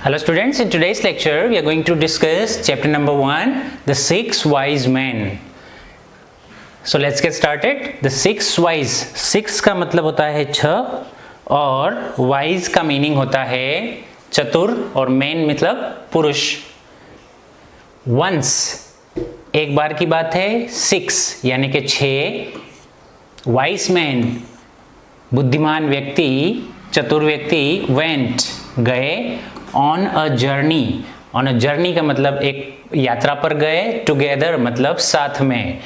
Hello students, in today's lecture we are going to discuss chapter number 1, the 6 wise men. So let's get started. The 6 wise, 6 का मतलब होता है 6 और wise का meaning होता है चतुर और men मतलब पुरुष. Once एक बार की बात है, 6 यानी कि 6 wise men बुद्धिमान व्यक्ति, चतुर व्यक्ति went गए on a journey. On a journey का मतलब एक यात्रा पर गए, टुगेदर मतलब साथ में.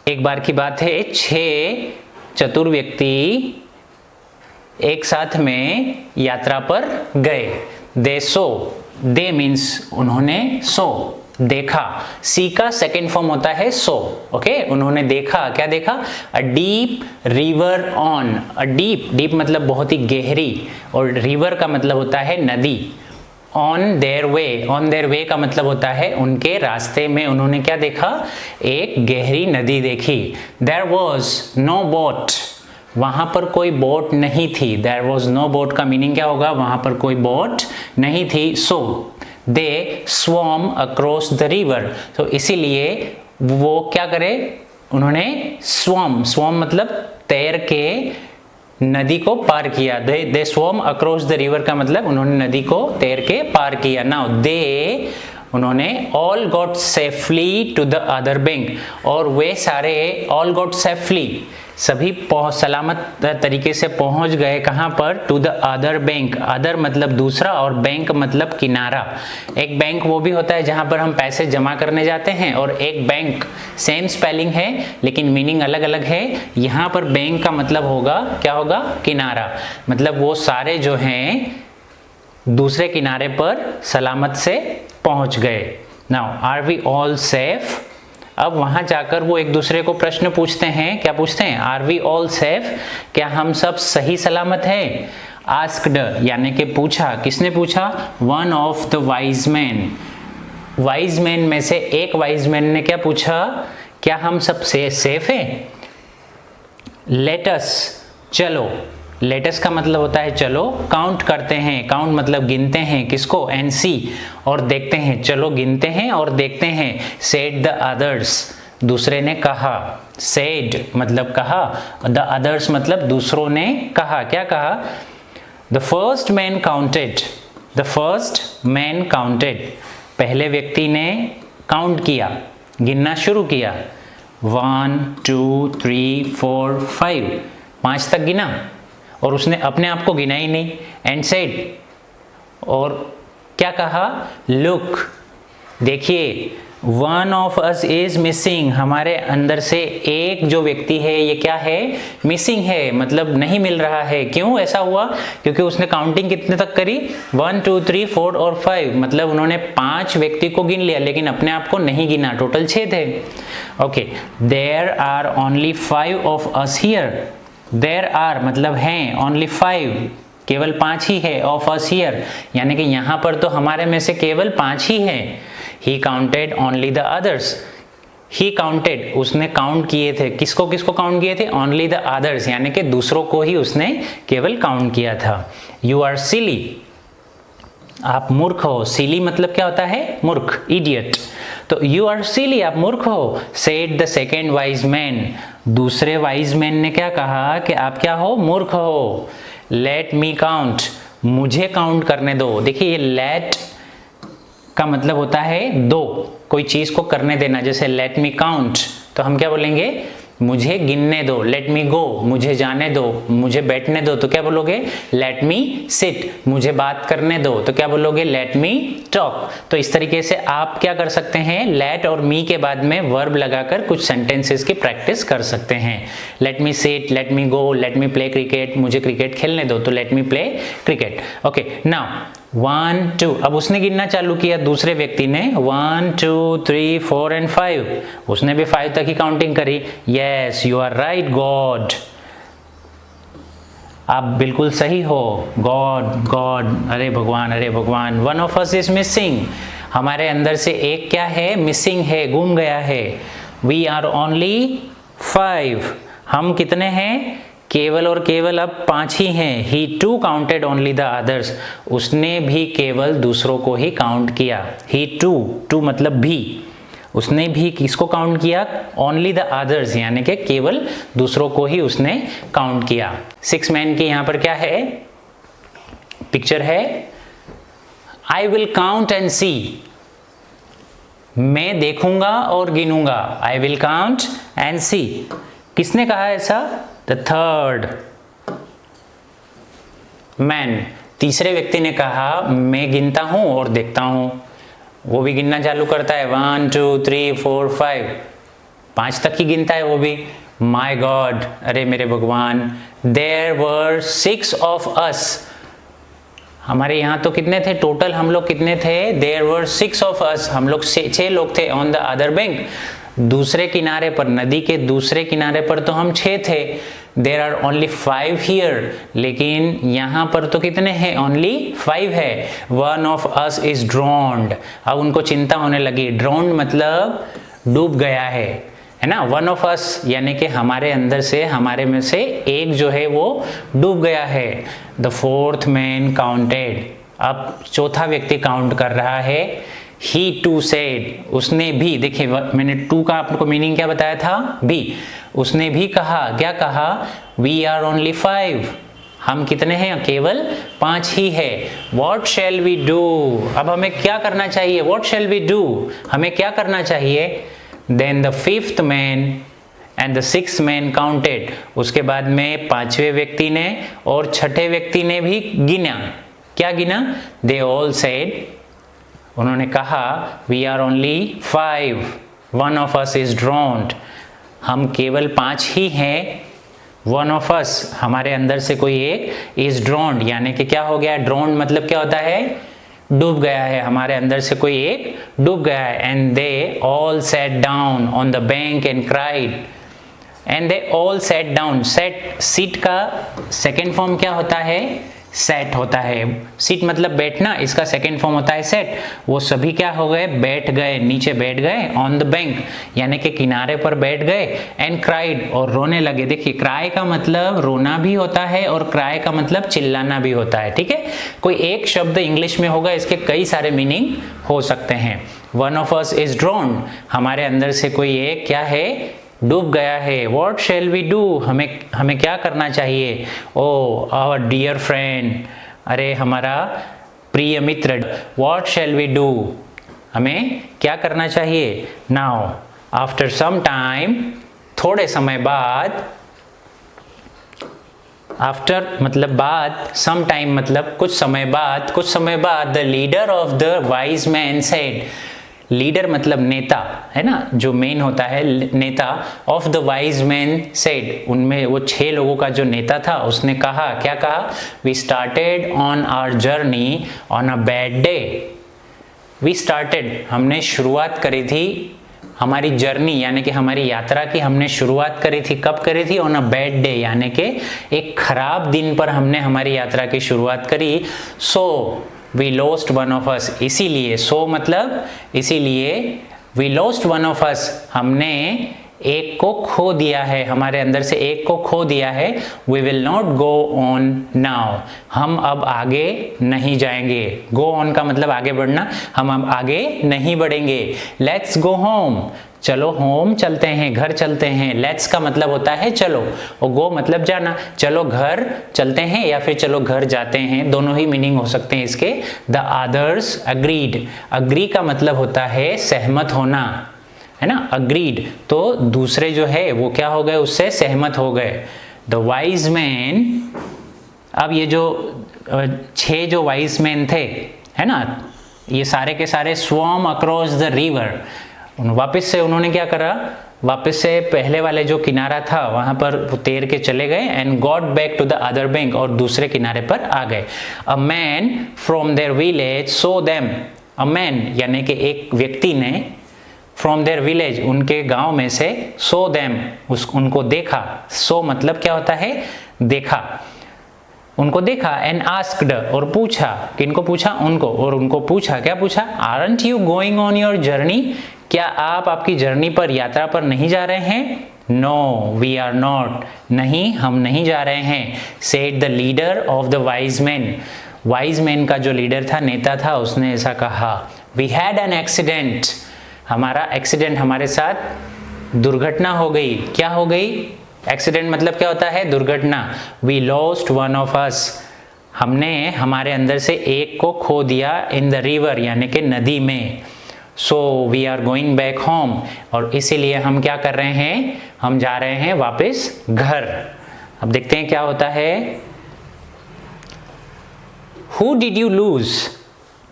एक बार की बात है 6 चतुर व्यक्ति एक साथ में यात्रा पर गए. दे सो, दे मीन्स उन्होंने, सो देखा. सी का सेकेंड फॉर्म होता है सो. ओके, उन्होंने देखा. क्या देखा? A deep river on. A deep, deep मतलब बहुत ही गहरी, और रिवर का मतलब होता है नदी. On their way, on their way का मतलब होता है उनके रास्ते में उन्होंने क्या देखा? एक गहरी नदी देखी. देयर वॉज नो बोट, वहां पर कोई बोट नहीं थी. देयर वॉज नो बोट का मीनिंग क्या होगा? वहां पर कोई बोट नहीं थी. सो दे स्वॉम अक्रॉस द रिवर. तो इसीलिए वो क्या करे? उन्होंने स्वॉम, स्वॉम मतलब तैर के नदी को पार किया. दे स्वॉम अक्रॉस द रिवर का मतलब उन्होंने नदी को तैर के पार किया. नाउ दे, उन्होंने all got safely to the other bank. और वे सारे ऑल गॉट सेफली, सभी सलामत तरीके से पहुंच गए. कहां पर? To the other bank. Other मतलब दूसरा और बैंक मतलब किनारा. एक बैंक वो भी होता है जहां पर हम पैसे जमा करने जाते हैं, और एक बैंक सेम स्पेलिंग है लेकिन मीनिंग अलग अलग है. यहां पर बैंक का मतलब होगा, क्या होगा? किनारा. मतलब वो सारे जो हैं दूसरे किनारे पर सलामत से पहुंच गए. Now are we all safe? अब वहां जाकर वो एक दूसरे को प्रश्न पूछते हैं. क्या पूछते हैं? Are we all safe? क्या हम सब सही सलामत हैं? आस्क्ड यानी कि पूछा. किसने पूछा? One of the wise man. Wise man में से एक वाइज मैन ने क्या पूछा? क्या हम सब सेफ हैं? लेटस, चलो. लेटस का मतलब होता है चलो. काउंट करते हैं, काउंट मतलब गिनते हैं. किसको? एंड सी, और देखते हैं. चलो गिनते हैं और देखते हैं. सेड द अदर्स, दूसरे ने कहा. सेड मतलब कहा, द अदर्स मतलब दूसरों ने कहा. क्या कहा? The first man counted. The first man counted, पहले व्यक्ति ने काउंट किया, गिनना शुरू किया. 1 2 3 4 5, 5 तक गिना, और उसने अपने आप को गिना ही नहीं. एंड सेड, और क्या कहा? लुक, देखिए. One of us is missing, हमारे अंदर से एक जो व्यक्ति है ये क्या है? मिसिंग है, मतलब नहीं मिल रहा है. क्यों ऐसा हुआ? क्योंकि उसने काउंटिंग कितने तक करी? 1 2 3 4 और 5, मतलब उन्होंने 5 व्यक्ति को गिन लिया लेकिन अपने आप को नहीं गिना. टोटल 6 थे. Okay, there are only 5 of us here. There are मतलब हैं, ओनली 5 केवल 5 ही है. ऑफ अस हियर यानी कि यहाँ पर तो हमारे में से केवल 5 ही हैं. He counted only the others. He counted, उसने काउंट किए थे. किसको किसको काउंट किए थे? ओनली द अदर्स यानी कि दूसरों को ही उसने केवल काउंट किया था. यू आर सिली, आप मूर्ख हो. सिली मतलब क्या होता है? मूर्ख, इडियट. तो यू आर सिली, आप मूर्ख हो. Said the second wise man, दूसरे वाइज मैन ने क्या कहा? कि आप क्या हो? मूर्ख हो. लेट मी काउंट, मुझे काउंट करने दो. देखिए ये लेट का मतलब होता है दो, कोई चीज को करने देना. जैसे लेट मी काउंट, तो हम क्या बोलेंगे? मुझे गिनने दो. लेट मी गो, मुझे जाने दो. मुझे बैठने दो, तो क्या बोलोगे? Late me seat. मुझे बात करने दो, तो क्या बोलोगे? Let me talk. तो इस तरीके से आप क्या कर सकते हैं? लेट और मी के बाद में वर्ब लगाकर कुछ सेंटेंसेस की प्रैक्टिस कर सकते हैं. Let me sit, let me go, let me play cricket. मुझे क्रिकेट खेलने दो, तो let me play cricket. Okay, now 1 2, अब उसने गिनना चालू किया. दूसरे व्यक्ति ने 1 2 3 4 एंड 5, उसने भी 5 तक ही काउंटिंग करी. Yes, you are right god, आप बिल्कुल सही हो. गॉड गॉड, अरे भगवान, अरे भगवान. One of us is missing, हमारे अंदर से एक क्या है? मिसिंग है, गुम गया है. वी आर ओनली 5, हम कितने हैं? केवल और केवल अब 5 ही हैं। He too counted only the others, उसने भी केवल दूसरों को ही काउंट किया। ही टू मतलब भी, उसने भी किसको काउंट किया? ओनली द अदर्स, यानी कि केवल दूसरों को ही उसने काउंट किया। 6 मैन की यहाँ पर क्या है, पिक्चर है, आई विल काउंट एंड सी, मैं देखूंगा और गिनूंगा। आई विल काउंट एंड सी, किसने कहा ऐसा? द थर्ड मैन, तीसरे व्यक्ति ने कहा मैं गिनता हूं और देखता हूं। वो भी गिनना चालू करता है, 1 2 3 4 5, 5 तक ही गिनता है वो भी। माई गॉड, अरे मेरे भगवान, देयर वर 6 ऑफ अस, हमारे यहाँ तो कितने थे टोटल, हम लोग कितने थे? देयर वर 6 ऑफ अस, हम लोग 6 लोग थे। ऑन द अदर बैंक, दूसरे किनारे पर, नदी के दूसरे किनारे पर तो हम 6 थे। देयर आर ओनली 5 हियर, लेकिन यहाँ पर तो कितने हैं? ओनली 5 है। 1 ऑफ अस इज ड्रॉन्ड, अब उनको चिंता होने लगी। ड्रॉन्ड मतलब डूब गया है ना। 1 ऑफ अस यानी कि हमारे अंदर से, हमारे में से एक जो है वो डूब गया है। द फोर्थ मैन काउंटेड, अब चौथा व्यक्ति काउंट कर रहा है। ही टू सेड, उसने भी, देखिए मैंने टू का आपको मीनिंग क्या बताया था? भी, उसने भी कहा, क्या कहा? वी आर ओनली 5, हम कितने हैं? केवल 5 ही है। वॉट शैल वी डू, अब हमें क्या करना चाहिए? वॉट शैल वी डू, हमें क्या करना चाहिए? Then the fifth man and the sixth man counted, उसके बाद में 5वें व्यक्ति ने और 6ठे व्यक्ति ने भी गिना। क्या गिना? दे ऑल सेड, उन्होंने कहा we are only 5, 1 of us is drowned, हम केवल 5 ही हैं। 1 ऑफ अस, हमारे अंदर से कोई एक इज ड्रॉन्ड, यानी कि क्या हो गया? ड्रॉन्ड मतलब क्या होता है? डूब गया है, हमारे अंदर से कोई एक डूब गया है। And they all set down on the bank and cried, and they all set down, set, seat का सेकेंड फॉर्म क्या होता है? सेट होता है। सीट मतलब बैठना, इसका सेकेंड फॉर्म होता है सेट। वो सभी क्या हो गए? बैठ गए, नीचे बैठ गए। ऑन द बैंक यानी कि किनारे पर बैठ गए। एंड क्राइड, और रोने लगे। देखिए क्राई का मतलब रोना भी होता है और क्राई का मतलब चिल्लाना भी होता है, ठीक है। कोई एक शब्द इंग्लिश में होगा, इसके कई सारे मीनिंग हो सकते हैं। 1 ऑफ अस इज ड्रॉन्ड, हमारे अंदर से कोई एक क्या है? डूब गया है। वॉट शेल वी डू, हमें क्या करना चाहिए? ओ आवर डियर फ्रेंड, अरे हमारा प्रिय मित्र। वॉट शेल वी डू, हमें क्या करना चाहिए? नाउ आफ्टर सम टाइम, थोड़े समय बाद, आफ्टर मतलब बाद, सम टाइम मतलब कुछ समय बाद, कुछ समय बाद, the leader of the wise man said, leader मतलब नेता है ना, जो मेन होता है नेता। Of the wise man said, उनमें वो 6 लोगों का जो नेता था उसने कहा, क्या कहा? We started on our journey on a bad day. We started, हमने शुरुआत करी थी हमारी जर्नी यानी कि हमारी यात्रा की हमने शुरुआत करी थी। कब करी थी? ऑन अ बैड डे, यानी कि एक खराब दिन पर हमने हमारी यात्रा की शुरुआत करी। So we lost 1 of us, इसीलिए, सो मतलब इसीलिए, वी लॉस्ट 1 ऑफ अस, हमने एक को खो दिया है, हमारे अंदर से एक को खो दिया है। We will not go on now, हम अब आगे नहीं जाएंगे। गो ऑन का मतलब आगे बढ़ना, हम अब आगे नहीं बढ़ेंगे। लेट्स गो होम, चलो होम चलते हैं, घर चलते हैं। लेट्स का मतलब होता है चलो, और गो मतलब जाना। चलो घर चलते हैं या फिर चलो घर जाते हैं, दोनों ही मीनिंग हो सकते हैं इसके। द अदर्स अग्रीड, अग्री का मतलब होता है सहमत होना, है ना, अग्रीड। तो दूसरे जो है वो क्या हो गए? उससे सहमत हो गए। द वाइज मैन, अब ये जो 6 जो वाइज मैन थे, है ना, ये सारे के सारे स्वॉर्म अक्रॉस द रिवर, वापस से उन्होंने क्या करा? वापस से पहले वाले जो किनारा था वहां पर तैर के चले गए। And got back to the other bank, और दूसरे किनारे पर आ गए। A man from their village saw them, a man यानी कि एक व्यक्ति ने, फ्रॉम देयर विलेज उनके गांव में से, सो देम उनको देखा। सो मतलब क्या होता है? देखा, उनको देखा। एंड आस्क्ड, और पूछा, किनको पूछा? उनको, और उनको पूछा, क्या पूछा? Aren't you going on your journey, क्या आप आपकी जर्नी पर, यात्रा पर नहीं जा रहे हैं? नो वी आर नॉट, नहीं हम नहीं जा रहे हैं। Said the leader of the wise man, wise man का जो लीडर था, नेता था, उसने ऐसा कहा। वी हैड एन एक्सीडेंट, हमारा एक्सीडेंट, हमारे साथ दुर्घटना हो गई। क्या हो गई? एक्सीडेंट मतलब क्या होता है? दुर्घटना। We lost one of us, हमने हमारे अंदर से एक को खो दिया। इन द रिवर यानी कि नदी में। So we are going back home, और इसीलिए हम क्या कर रहे हैं? हम जा रहे हैं वापस घर। अब देखते हैं क्या होता है। हु डिड यू लूज,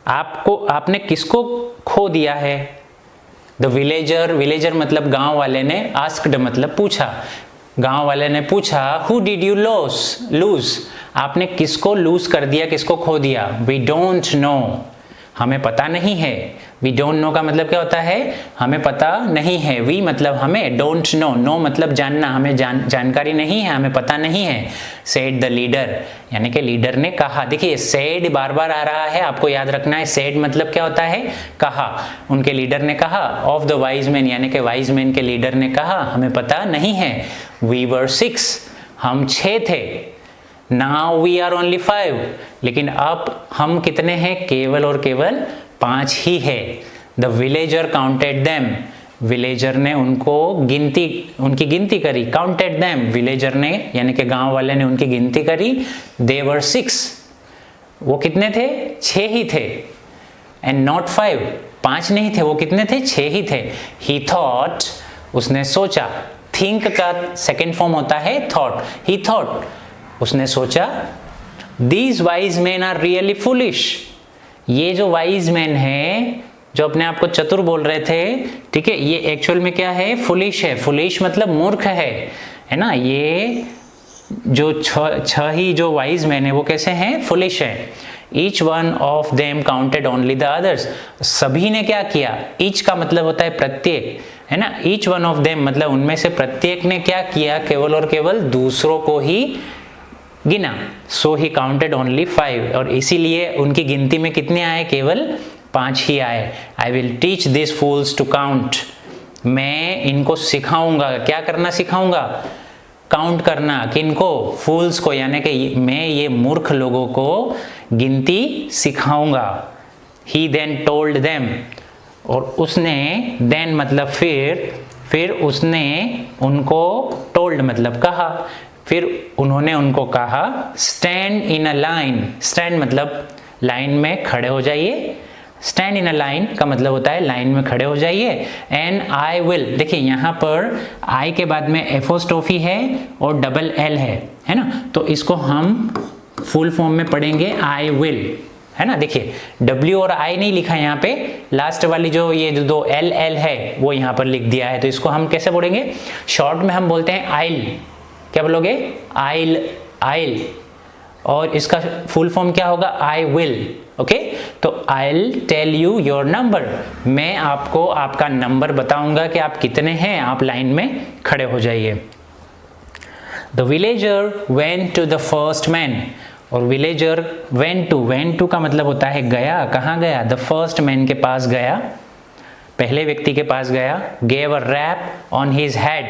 आपने किसको खो दिया है? द विलेजर, विलेजर मतलब गांव वाले ने, आस्क्ड मतलब पूछा, गांव वाले ने पूछा हु डिड यू लूज, आपने किसको लूज कर दिया, किसको खो दिया? वी डोंट नो, हमें पता नहीं है। वी डोंट नो का मतलब क्या होता है? हमें पता नहीं है। वी मतलब हमें, डोंट नो, नो मतलब जानना, हमें जानकारी नहीं है, हमें पता नहीं है। सेड द लीडर यानी कि लीडर ने कहा। देखिए सेड बार बार आ रहा है, आपको याद रखना है। सेड मतलब क्या होता है? कहा, उनके लीडर ने कहा। ऑफ द वाइज मैन यानी कि वाइज मैन के लीडर ने कहा हमें पता नहीं है। वी वर 6, हम 6 थे। नाउ वी आर ओनली 5, लेकिन अब हम कितने हैं? केवल और केवल 5 ही है। The villager counted them, villager ने उनको उनकी गिनती करी। काउंटेड देम, विलेजर ने यानी कि गांव वाले ने उनकी गिनती करी। दे वर 6, वो कितने थे? 6 ही थे। एंड नॉट 5, 5 नहीं थे, वो कितने थे? 6 ही थे। ही थॉट, उसने सोचा। थिंक का सेकेंड फॉर्म होता है थॉट। ही थॉट, उसने सोचा। These wise man are really foolish, ये जो वाइज मैन है, जो अपने आप को चतुर बोल रहे थे, ठीक है, ये एक्चुअल में क्या है? फुलिश है। फुलिश मतलब मूर्ख है ना। ये जो छह ही जो वाइज मैन है वो कैसे हैं? फुलिश है। Each one of them counted only the others, सभी ने क्या किया? ईच का मतलब होता है प्रत्येक, है ना। ईच वन ऑफ देम मतलब उनमें से प्रत्येक ने क्या किया? केवल और केवल दूसरों को ही गिना। सो ही काउंटेड ओनली 5, और इसीलिए उनकी गिनती में कितने आए? केवल 5 ही आए। I will teach this fools to count, मैं इनको सिखाऊंगा। क्या करना सिखाऊंगा? काउंट करना। किनको? फूल्स को, यानी कि मैं ये मूर्ख लोगों को गिनती सिखाऊंगा। ही देन टोल्ड देम, और उसने, देन मतलब फिर उसने उनको, टोल्ड मतलब कहा, फिर उन्होंने उनको कहा stand in a line. Stand मतलब लाइन में खड़े हो जाइए। स्टैंड इन अ लाइन का मतलब होता है लाइन में खड़े हो जाइए। एंड आई विल, देखिए यहाँ पर आई के बाद में एपोस्ट्रोफी है और डबल एल है ना, तो इसको हम फुल फॉर्म में पढ़ेंगे आई विल, है ना। देखिए W और I नहीं लिखा है यहाँ पे, लास्ट वाली जो ये जो 2 LL है वो यहाँ पर लिख दिया है, तो इसको हम कैसे बोलेंगे? शॉर्ट में हम बोलते हैं आइल। क्या बोलोगे? आइल। और इसका फुल फॉर्म क्या होगा? I will. ओके, तो I'll tell you your number, मैं आपको आपका नंबर बताऊंगा कि आप कितने हैं। आप लाइन में खड़े हो जाइए। The villager went to the first man, और विलेजर वेंट टू का मतलब होता है गया। कहाँ गया? द फर्स्ट मैन के पास गया, पहले व्यक्ति के पास गया। Gave a rap on his head,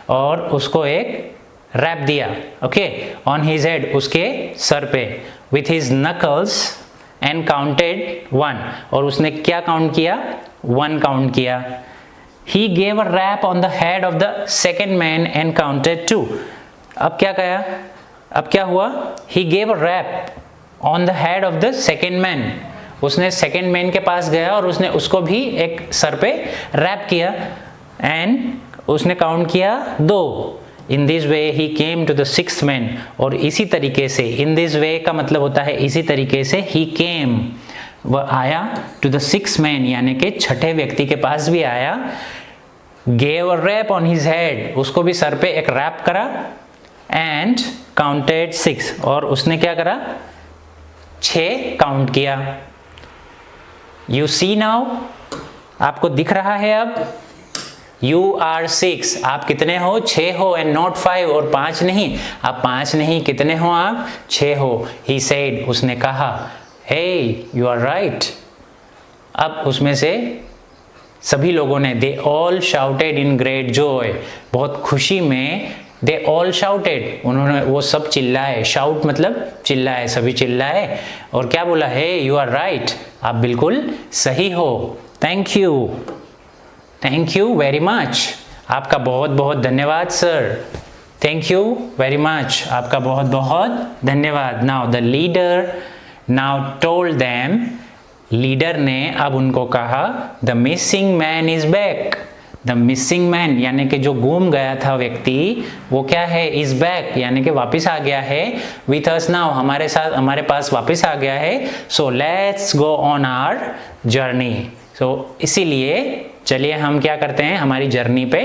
और उसको एक रैप दिया, ओके, ऑन हिज हेड, उसके सर पे। With his knuckles and counted 1, और उसने क्या काउंट किया? 1 काउंट किया। He gave a rap on the head of the second man and counted 2। अब क्या कहा? अब क्या हुआ? He gave a rap on the head of the second man, उसने सेकेंड मैन के पास गया और उसने उसको भी एक सर पे रैप किया, एंड उसने काउंट किया 2। In this way he came to the 6th man, और इसी तरीके से, इन दिस वे का मतलब होता है इसी तरीके से, ही केम, वह आया, टू द 6th मैन यानी कि छठे व्यक्ति के पास भी आया। Gave a rap on his head, उसको भी सर पे एक रैप करा। एंड काउंटेड 6, और उसने क्या करा? 6 काउंट किया। यू सी नाउ, आपको दिख रहा है अब। यू आर 6, आप कितने हो? 6 हो। एंड नॉट 5, और 5 नहीं, आप 5 नहीं, कितने हो आप? 6 हो। ही सेड, उसने कहा, हे यू आर राइट। अब उसमें से सभी लोगों ने, they all shouted in great Joy, बहुत खुशी में, दे ऑल शाउटेड, उन्होंने, वो सब चिल्लाए, शाउट मतलब चिल्लाए, सभी चिल्लाए, और क्या बोला, हे यू आर राइट, आप बिल्कुल सही हो, थैंक यू वेरी मच, आपका बहुत बहुत धन्यवाद sir, thank you very much, आपका बहुत बहुत धन्यवाद। Now the leader now told them, leader ने अब उनको कहा, the missing man is back, the missing man यानी कि जो गुम गया था व्यक्ति, वो क्या है, इज बैक यानी कि वापस आ गया है, विथ अस नाउ, हमारे साथ, हमारे पास वापस आ गया है, so let's go on our journey, so इसीलिए चलिए हम क्या करते हैं, हमारी जर्नी पे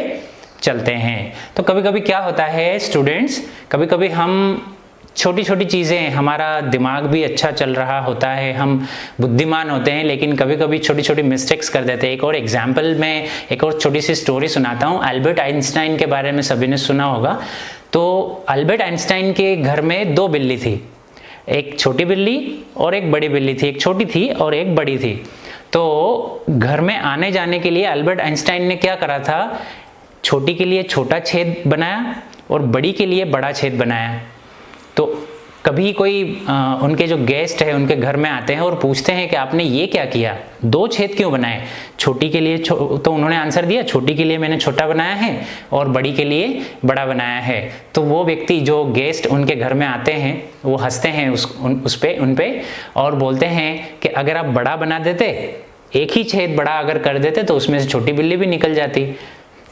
चलते हैं। तो कभी कभी क्या होता है स्टूडेंट्स, कभी कभी हम छोटी छोटी चीज़ें, हमारा दिमाग भी अच्छा चल रहा होता है, हम बुद्धिमान होते हैं, लेकिन कभी कभी छोटी छोटी मिस्टेक्स कर देते हैं। एक और एग्जाम्पल में एक और छोटी सी स्टोरी सुनाता हूँ। अल्बर्ट आइंस्टाइन के बारे में सभी ने सुना होगा। तो अल्बर्ट आइंस्टाइन के घर में 2 बिल्ली थी, एक छोटी बिल्ली और एक बड़ी बिल्ली थी, एक छोटी थी और एक बड़ी थी। तो घर में आने जाने के लिए अल्बर्ट आइंस्टाइन ने क्या करा था, छोटी के लिए छोटा छेद बनाया और बड़ी के लिए बड़ा छेद बनाया। तो कभी कोई उनके जो गेस्ट है उनके घर में आते हैं और पूछते हैं कि आपने ये क्या किया, 2 छेद क्यों बनाए, छोटी के लिए तो उन्होंने आंसर दिया, छोटी के लिए मैंने छोटा बनाया है और बड़ी के लिए बड़ा बनाया है। तो वो व्यक्ति, जो गेस्ट उनके घर में आते हैं, वो हंसते हैं उन पे और बोलते हैं कि अगर आप बड़ा बना देते, एक ही छेद बड़ा अगर कर देते तो उसमें से छोटी बिल्ली भी निकल जाती।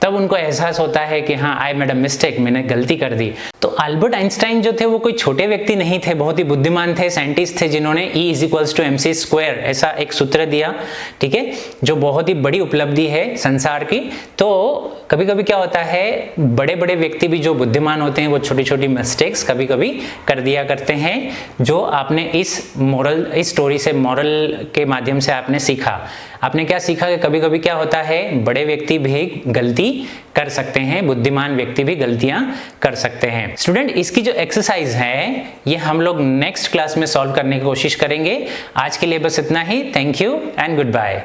तब उनको एहसास होता है कि हाँ, आई मेड अ मिस्टेक, मैंने गलती कर दी। तो अल्बर्ट आइंस्टाइन जो थे वो कोई छोटे व्यक्ति नहीं थे, बहुत ही बुद्धिमान थे, साइंटिस्ट थे, जिन्होंने E = mc² ऐसा एक सूत्र दिया, ठीक है, जो बहुत ही बड़ी उपलब्धि है संसार की। तो कभी कभी क्या होता है, बड़े बड़े व्यक्ति भी जो बुद्धिमान होते हैं वो छोटी छोटी मिस्टेक्स कभी कभी कर दिया करते हैं, जो आपने इस स्टोरी से, मॉरल के माध्यम से आपने सीखा। आपने क्या सीखा कि कभी कभी क्या होता है, बड़े व्यक्ति भी गलती कर सकते हैं, बुद्धिमान व्यक्ति भी गलतियां कर सकते हैं। स्टूडेंट, इसकी जो एक्सरसाइज है ये हम लोग नेक्स्ट क्लास में सॉल्व करने की कोशिश करेंगे। आज के लिए बस इतना ही। Thank you and good bye.